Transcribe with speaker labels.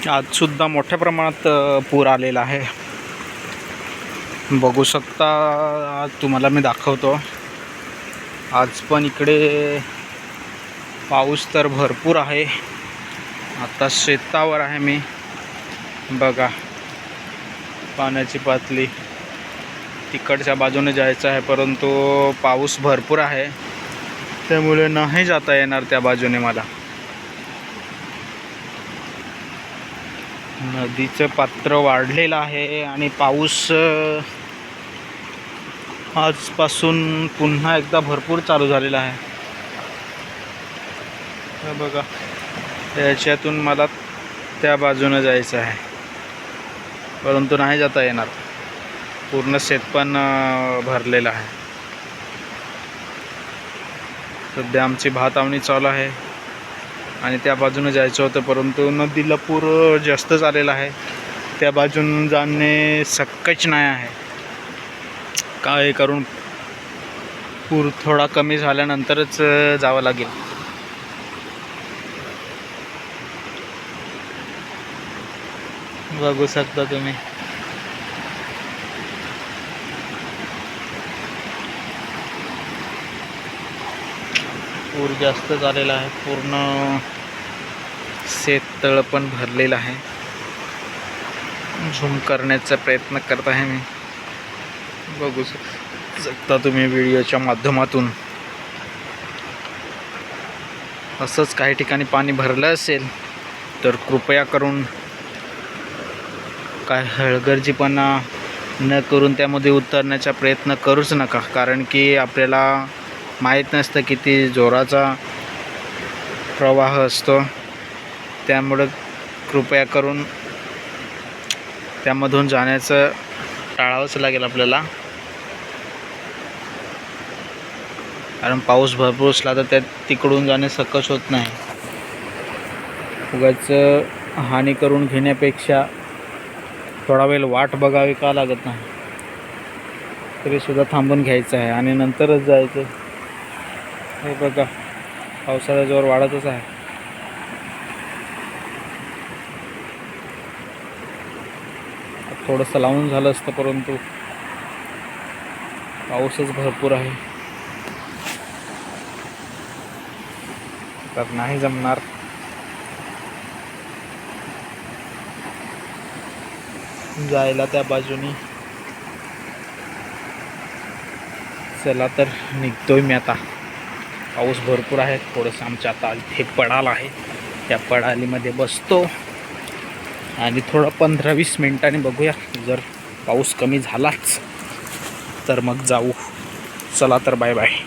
Speaker 1: आजसुद्धा मोठ्या प्रमाणात पूर आलेला आहे. बघू शकता, आज तुम्हाला मी दाखवतो. आज पण इकडे पाऊस तर भरपूर आहे. आता शेतावर आहे मी. बघा पाण्याची पातळी. तिकडच्या बाजूने जायचं आहे, परंतु पाऊस भरपूर आहे, त्यामुळे नाही जाता येणार त्या बाजूने मला. नदीचं पात्र वाढलेलं आहे आणि पाऊस आजपासून पुन्हा एकदा भरपूर चालू झालेला आहे. बघा, त्याच्यातून मला त्या बाजूने जायचं आहे, परंतु नाही जाता येणार. पूर्ण शेत पण भरलेलं आहे. सध्या आमची भातावणी चालू आहे आणि त्या बाजूने जायचं होतं, परंतु नदीला पूर जास्त झालेला आहे. त्या बाजून जाणे शक्यच नाही आहे. काय करून पूर थोडा कमी झाल्यानंतरच जावं लागेल. बघू शकता तुम्ही. पूर जास्त झालेला आहे. पूर्ण शेततळ पण भरलेलं आहे. झूम करण्याचा प्रयत्न करत आहे मी. बघू शकता तुम्ही व्हिडिओच्या माध्यमातून. असंच काही ठिकाणी पाणी भरलं असेल तर कृपया करून काय हलगर्जीपणा न करून त्यामध्ये उतरण्याचा प्रयत्न करूच नका, कारण की आपल्याला माहीत नसतं किती जोराचा प्रवाह असतो. त्यामुळं कृपया करून त्यामधून जाण्याचं टाळावंच लागेल आपल्याला, कारण पाऊस भरपूर असला तर त्यात तिकडून जाणे सकस होत नाही. उगाच हानी करून घेण्यापेक्षा थोडा वेळ वाट बघावी का लागत नाही, तरीसुद्धा थांबून घ्यायचं आहे आणि नंतरच जायचं. हे बघा, पावसाचा जोर वाढतच आहे. थोडंसं लावून झालं असतं, परंतु पाऊसच भरपूर आहे, तर नाही जमणार. जायला त्या बाजूनी. चला तर निघतोय मी आता. पाऊस भरपूर आहे. थोडंसं आमच्या आता इथे पडाल आहे, त्या पडालीमध्ये बसतो आणि थोडं 15-20 मिनिटांनी बघूया. जर पाऊस कमी झालाच तर मग जाऊ. चला तर बाय बाय.